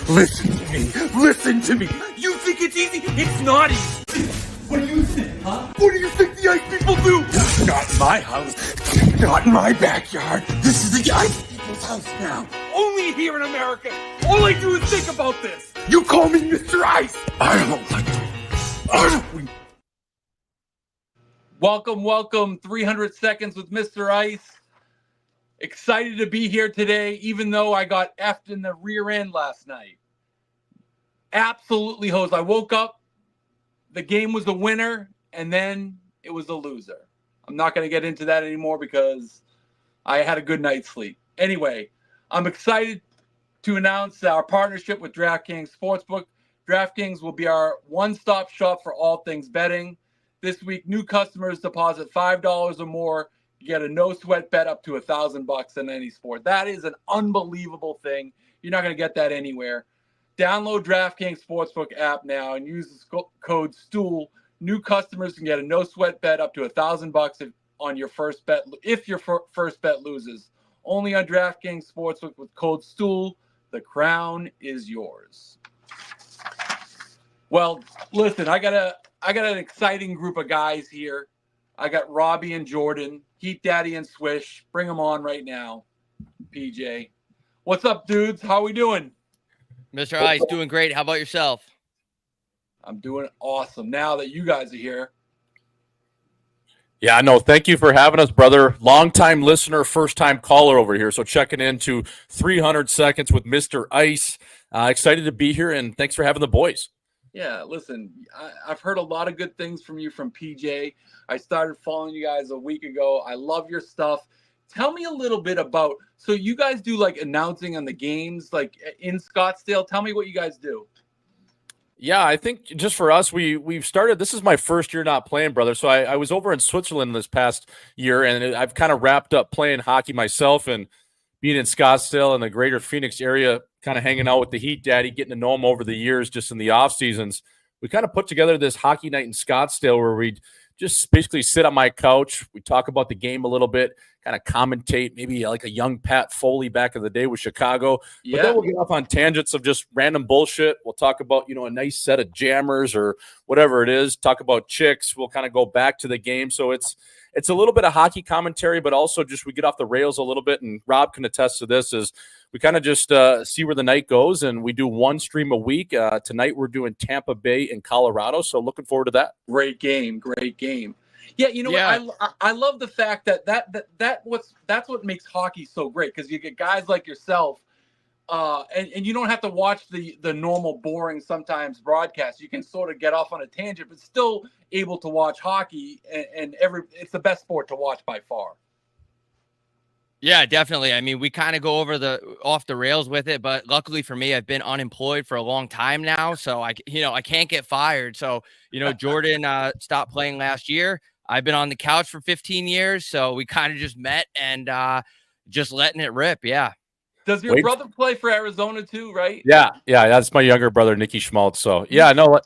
Listen to me. Listen to me. You think it's easy? It's not easy. What do you think, huh? What do you think the ice people do? Not in my house. Not in my backyard. This is the ice people's house now. Only here in America. All I do is think about this. You call me Mr. Ice. I don't like it. Welcome. 300 seconds with Mr. Ice. Excited to be here today, even though I got effed in the rear end last night. Absolutely hosed. I woke up, the game was the winner, and then it was the loser. I'm not going to get into that anymore because I had a good night's sleep. Anyway, I'm excited to announce our partnership with DraftKings Sportsbook. DraftKings will be our one-stop shop for all things betting. This week, new customers deposit $5 or more. You get a no-sweat bet up to $1,000 in any sport. That is an unbelievable thing. You're not going to get that anywhere. Download DraftKings Sportsbook app now and use the code STOOL. New customers can get a no-sweat bet up to $1,000 on your first bet if your first bet loses. Only on DraftKings Sportsbook with code STOOL. The crown is yours. Well, listen, I got an exciting group of guys here. I got Robbie and Jordan, Heatdaddy and Swish. Bring them on right now, PJ. What's up, dudes? How we doing? Mr. Ice, doing great. How about yourself? I'm doing awesome now that you guys are here. Yeah, no, thank you for having us, brother. Long-time listener, first-time caller over here. So checking into 300 seconds with Mr. Ice. Excited to be here, and thanks for having the boys. Yeah, listen, I've heard a lot of good things from you from PJ. I started following you guys a week ago. I love your stuff. Tell me a little bit about, so you guys do like announcing on the games, like in Scottsdale. Tell me what you guys do. Yeah, I think just for us, we've started, this is my first year not playing, brother. So I was over in Switzerland this past year, and I've kind of wrapped up playing hockey myself and being in Scottsdale and the greater Phoenix area, kind of hanging out with the Heatdaddy, getting to know him over the years just in the off seasons. We kind of put together this hockey night in Scottsdale where we just basically sit on my couch. We talk about the game a little bit, kind of commentate, maybe like a young Pat Foley back in the day with Chicago. Yeah. But then we'll get off on tangents of just random bullshit. We'll talk about, a nice set of jammers or whatever it is. Talk about chicks. We'll kind of go back to the game. So it's a little bit of hockey commentary, but also just we get off the rails a little bit. And Rob can attest to this, is we kind of just see where the night goes, and we do one stream a week. Tonight we're doing Tampa Bay in Colorado, so looking forward to that. Great game. Yeah, what? I love the fact that's what makes hockey so great, because you get guys like yourself, and you don't have to watch the normal boring sometimes broadcast. You can sort of get off on a tangent, but still able to watch hockey, and it's the best sport to watch by far. Yeah, definitely. I mean, we kind of go off the rails with it, but luckily for me, I've been unemployed for a long time now, so I can't get fired. So, Jordan stopped playing last year. I've been on the couch for 15 years, so we kind of just met and just letting it rip. Yeah. Does your brother play for Arizona too, right? Yeah, that's my younger brother, Nicky Schmaltz. So, yeah, no,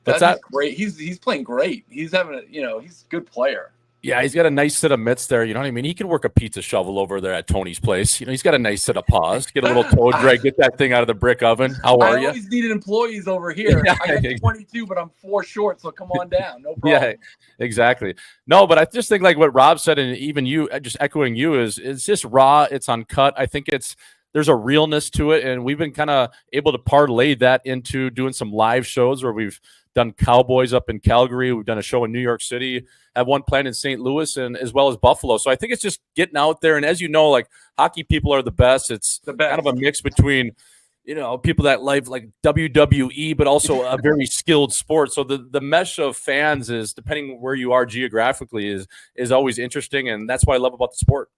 that's great. He's playing great. He's having he's a good player. Yeah, he's got a nice set of mitts there. You know what I mean? He can work a pizza shovel over there at Tony's place. He's got a nice set of paws. Get a little toe drag, get that thing out of the brick oven. How are you? I always needed employees over here. Yeah, I got 22, but I'm 4 short, so come on down. No problem. Yeah, exactly. No, but I just think like what Rob said, and even you, just echoing you, is it's just raw. It's uncut. I think there's a realness to it, and we've been kind of able to parlay that into doing some live shows where we've done Cowboys up in Calgary. We've done a show in New York City, have one planned in St. Louis, and as well as Buffalo. So I think it's just getting out there. And as you know, like hockey people are the best. It's the best. Kind of a mix between, people that like WWE, but also a very skilled sport. So the mesh of fans is, depending where you are geographically, is always interesting. And that's what I love about the sport.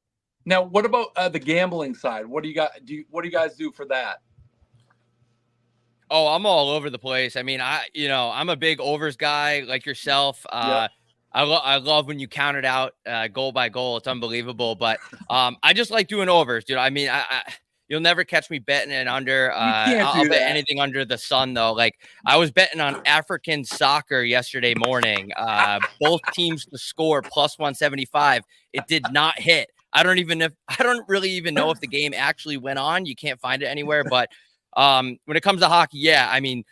Now, what about the gambling side? What do you guys do for that? Oh, I'm all over the place. I mean, I'm a big overs guy like yourself. Yeah. I love when you count it out goal by goal. It's unbelievable. But I just like doing overs, dude. I mean, you'll never catch me betting it under. I'll bet anything under the sun, though. Like I was betting on African soccer yesterday morning. Both teams to score plus 175. It did not hit. I don't really even know if the game actually went on. You can't find it anywhere, but When it comes to hockey, yeah, I mean,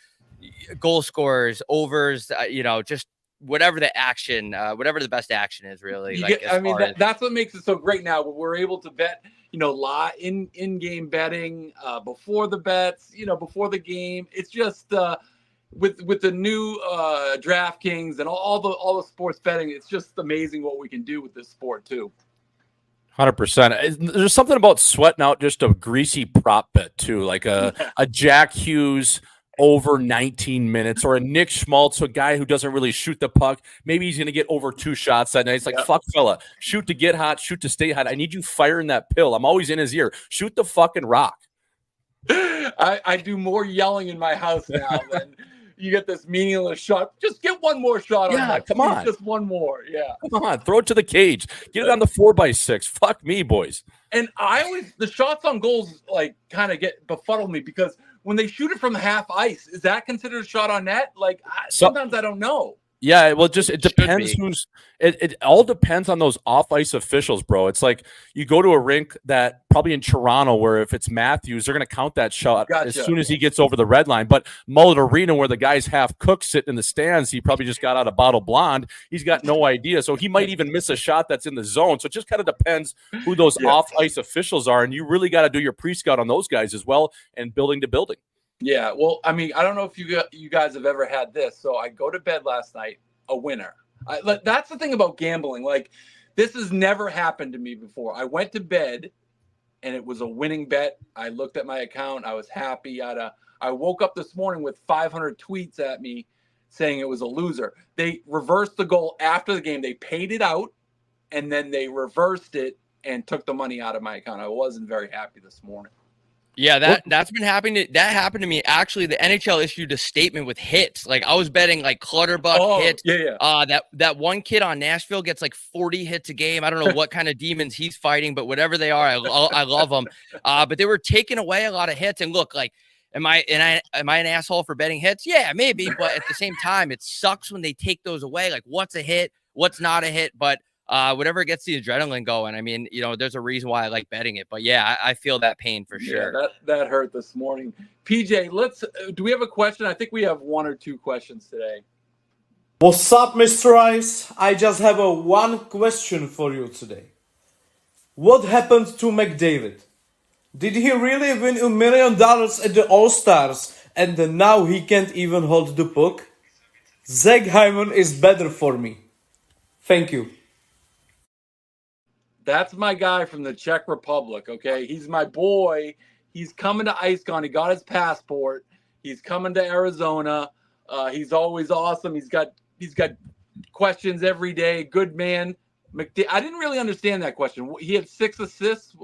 goal scorers, overs, just whatever the action, whatever the best action is, really. That's what makes it so great now. We're able to bet, lot in-game betting before the bets, before the game. It's just with the new DraftKings and all the sports betting, it's just amazing what we can do with this sport too. 100%. There's something about sweating out just a greasy prop bet too, like a Jack Hughes over 19 minutes, or a Nick Schmaltz, a guy who doesn't really shoot the puck. Maybe he's going to get over 2 shots that night. It's like, fuck, fella, shoot to get hot, shoot to stay hot. I need you firing that pill. I'm always in his ear. Shoot the fucking rock. I do more yelling in my house now than you get this meaningless shot. Just get one more shot. Yeah, come on. Just one more. Yeah. Come on. Throw it to the cage. Get it on the 4x6. Fuck me, boys. And the shots on goals kind of get befuddled me, because when they shoot it from half ice, is that considered a shot on net? Sometimes I don't know. Yeah, well, it depends who's. It all depends on those off ice officials, bro. It's like you go to a rink that probably in Toronto, where if it's Matthews, they're going to count that shot as soon as he gets over the red line. But Mullet Arena, where the guy's half cooked sitting in the stands, he probably just got out a bottle blonde. He's got no idea, so he might even miss a shot that's in the zone. So it just kind of depends who those off ice officials are, and you really got to do your pre-scout on those guys as well, and building to building. Yeah, well, I mean, I don't know if you guys have ever had this. So I go to bed last night, a winner. That's the thing about gambling. This has never happened to me before. I went to bed, and it was a winning bet. I looked at my account. I was happy. I woke up this morning with 500 tweets at me saying it was a loser. They reversed the goal after the game. They paid it out, and then they reversed it and took the money out of my account. I wasn't very happy this morning. Yeah, that's been happening. That happened to me. Actually, the NHL issued a statement with hits. I was betting Clutterbuck hits. Yeah. That one kid on Nashville gets 40 hits a game. I don't know what kind of demons he's fighting, but whatever they are, I love them. But they were taking away a lot of hits. And look, am I an asshole for betting hits? Yeah, maybe. But at the same time, it sucks when they take those away. What's a hit? What's not a hit? But whatever gets the adrenaline going. I mean, there's a reason why I like betting it, but yeah, I feel that pain for sure. Yeah, that hurt this morning. PJ, do we have a question? I think we have 1 or 2 questions today. What's up, Mr. Ice? I just have one question for you today. What happened to McDavid? Did he really win $1 million at the All-Stars and now he can't even hold the puck? Zach Hyman is better for me. Thank you. That's my guy from the Czech Republic, okay? He's my boy. He's coming to IceCon. He got his passport. He's coming to Arizona. He's always awesome. He's got questions every day. Good man. I didn't really understand that question. He had 6 assists.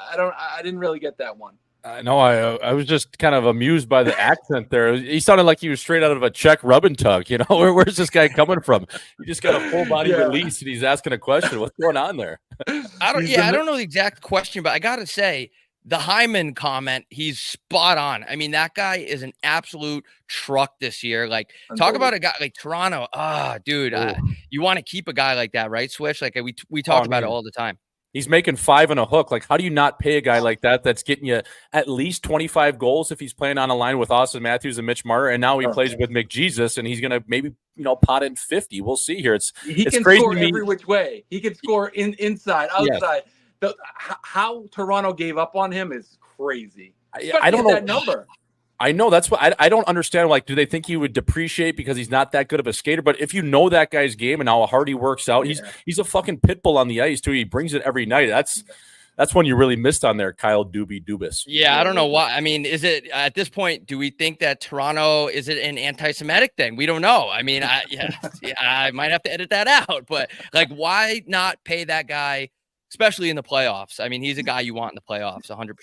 I didn't really get that one. No, I was just kind of amused by the accent there. He sounded like he was straight out of a Czech rub and tug. Where's this guy coming from? He just got a full body release and he's asking a question. What's going on there? I don't know the exact question, but I gotta say, the Hyman comment, he's spot on. I mean, that guy is an absolute truck this year. Talk about a guy like Toronto. Dude, you want to keep a guy like that, right, Swish? We talk about it all the time. He's making 5 on a hook. How do you not pay a guy like that that's getting you at least 25 goals if he's playing on a line with Austin Matthews and Mitch Marner, and now he plays with McJesus, and he's going to maybe pot in 50. We'll see here. He can crazy score every which way. He can score inside, outside. Yes. How Toronto gave up on him is crazy. I don't know that number. I know that's what I don't understand. Do they think he would depreciate because he's not that good of a skater? But if you know that guy's game and how hard he works out, he's a fucking pit bull on the ice too. He brings it every night. That's when you really missed on there, Kyle Dubas. Yeah, I don't know why. I mean, is it at this point? Do we think that Toronto is it an anti-Semitic thing? We don't know. I mean, I might have to edit that out. But why not pay that guy? Especially in the playoffs. I mean, he's a guy you want in the playoffs, 100%.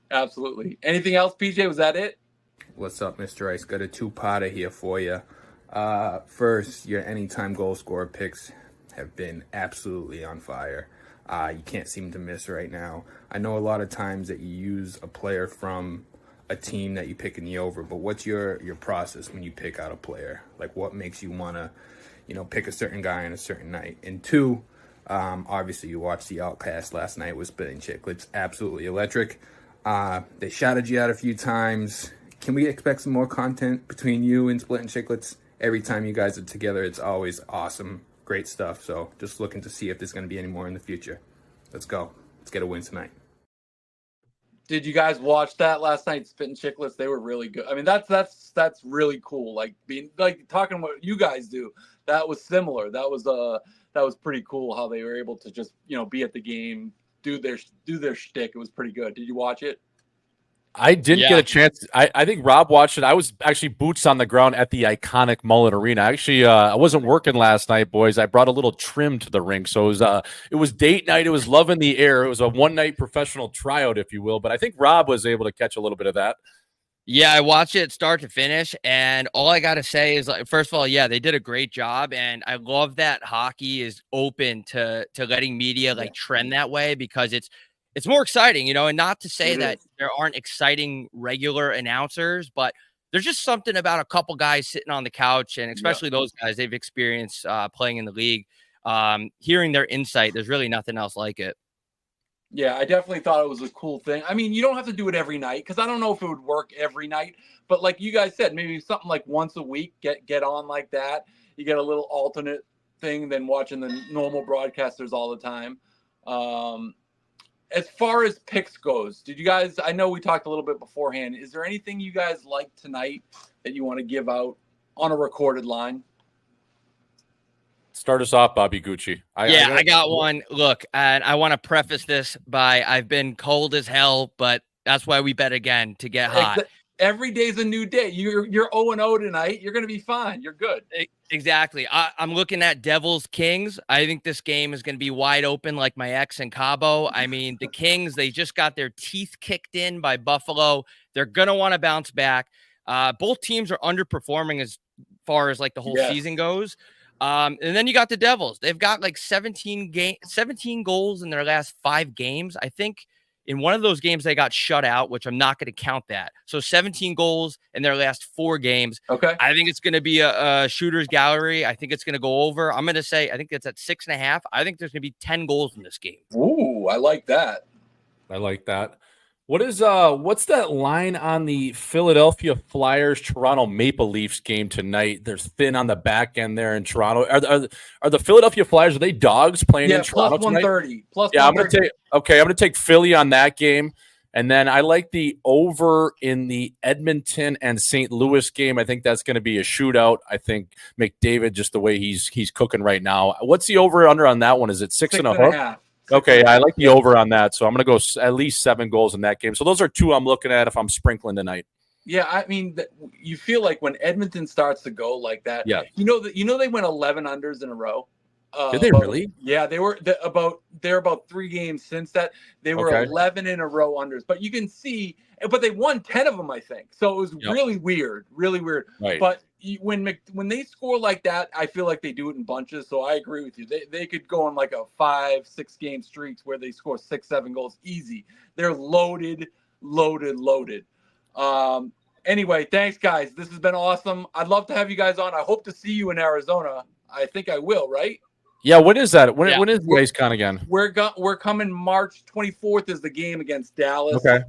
Absolutely. Anything else, PJ? Was that it? What's up, Mr. Ice? Got a 2-parter here for you. First, your anytime goal scorer picks have been absolutely on fire. You can't seem to miss right now. I know a lot of times that you use a player from a team that you pick in the over, but what's your process when you pick out a player? What makes you want to, pick a certain guy on a certain night? And 2, obviously you watched the Outcast last night with Spitting Chicklets. Absolutely electric. They shouted you out a few times. Can we expect some more content between you and Splitting Chicklets? Every time you guys are together, it's always awesome. Great stuff. So just looking to see if there's going to be any more in the future. Let's go. Let's get a win tonight. Did you guys watch that last night? Spitting Chicklets, they were really good. I mean, that's really cool. Like being like talking what you guys do. That was similar. That was pretty cool how they were able to just be at the game, do their shtick. It was pretty good. Did you watch it? I didn't get a chance. I think Rob watched it. I was actually boots on the ground at the iconic Mullet Arena. Actually, I wasn't working last night, boys. I brought a little trim to the rink. So it was date night. It was love in the air. It was a one-night professional tryout, if you will. But I think Rob was able to catch a little bit of that. Yeah, I watched it start to finish, and all I got to say is, like, first of all, yeah, they did a great job, and I love that hockey is open to letting media trend that way, because it's more exciting, and not to say that there aren't exciting regular announcers, but there's just something about a couple guys sitting on the couch, and especially those guys, they've experienced playing in the league, hearing their insight. There's really nothing else like it. Yeah, I definitely thought it was a cool thing. I mean, you don't have to do it every night, because I don't know if it would work every night. But like you guys said, maybe something like once a week, get on like that. You get a little alternate thing than watching the normal broadcasters all the time. As far as picks goes, did you guys? I know we talked a little bit beforehand. Is there anything you guys like tonight that you want to give out on a recorded line? Start us off, Bobby Gucci. I got one. Look, and I want to preface this by I've been cold as hell, but that's why we bet again to get hot. Every day's a new day. You're 0-0 tonight. You're going to be fine. You're good. Exactly. I'm looking at Devils Kings. I think this game is going to be wide open like my ex in Cabo. I mean, the Kings, they just got their teeth kicked in by Buffalo. They're going to want to bounce back. Both teams are underperforming as far as like the whole season goes. And then you got the Devils. They've got like 17 goals in their last 5 games. I think in one of those games they got shut out, which I'm not going to count that. So 17 goals in their last 4 games. Okay. I think it's going to be a shooter's gallery. I think it's going to go over. I'm going to say I think it's at 6.5. I think there's going to be 10 goals in this game. Ooh, I like that. I like that. What's that line on the Philadelphia Flyers Toronto Maple Leafs game tonight? There's thin on the back end there in Toronto. Are the Philadelphia Flyers, are they dogs playing in Toronto plus 130. Plus yeah, 130. I'm gonna take Philly on that game. And then I like the over in the Edmonton and St. Louis game. I think that's going to be a shootout. I think McDavid, just the way he's cooking right now. What's the over under on that one? Is it 6.5? Okay, I like the over on that, so I'm going to go at least 7 goals in that game. So those are 2 I'm looking at if I'm sprinkling tonight. Yeah, I mean, you feel like when Edmonton starts to go like that. Yeah. They went 11 unders in a row. Did they really? Yeah, they're about 3 games since that. They were 11 in a row unders, but you can see, but they won 10 of them, I think. So it was really weird. Right. But when they score like that, I feel like they do it in bunches. So I agree with you. They could go on like a 5-6 game streaks where they score 6-7 goals easy. They're loaded. Anyway, thanks guys. This has been awesome. I'd love to have you guys on. I hope to see you in Arizona. I think I will, right? Yeah, when is that? When is the Ice Con again? We're coming March 24th is the game against Dallas. Okay.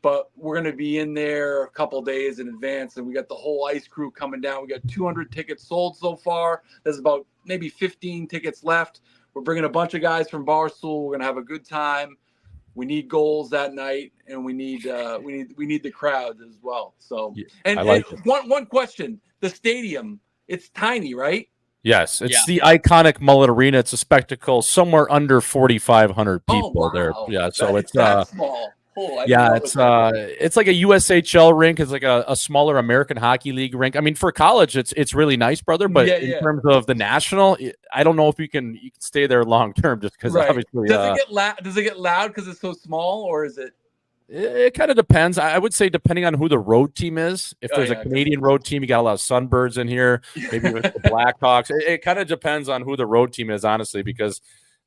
But we're going to be in there a couple days in advance, and we got the whole ice crew coming down. We got 200 tickets sold so far. There's about maybe 15 tickets left. We're bringing a bunch of guys from Barstool. We're going to have a good time. We need goals that night, and we need the crowd as well. So, and one question: the stadium, it's tiny, right? Yes, it's the iconic Mullet Arena. It's a spectacle. Somewhere under 4,500 people there. Yeah, so it's small. It's like a USHL rink. It's like a smaller American Hockey League rink. I mean, for college, it's really nice, brother. But in terms of the national, I don't know if you can stay there long term, just because obviously. Does it get loud because it's so small, or is it? It kind of depends. I would say depending on who the road team is. If there's a Canadian road team, you got a lot of Sunbirds in here. Maybe with the Blackhawks. It kind of depends on who the road team is, honestly, because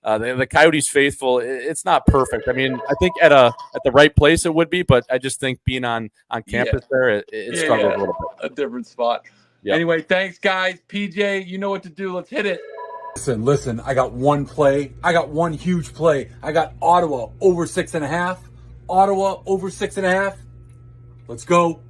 the Coyotes faithful, it's not perfect. I mean, I think at the right place it would be, but I just think being on campus there, it struggles a little bit. A different spot. Yep. Anyway, thanks, guys. PJ, you know what to do. Let's hit it. Listen. I got one play. I got one huge play. I got Ottawa over 6.5. Ottawa over 6.5. Let's go.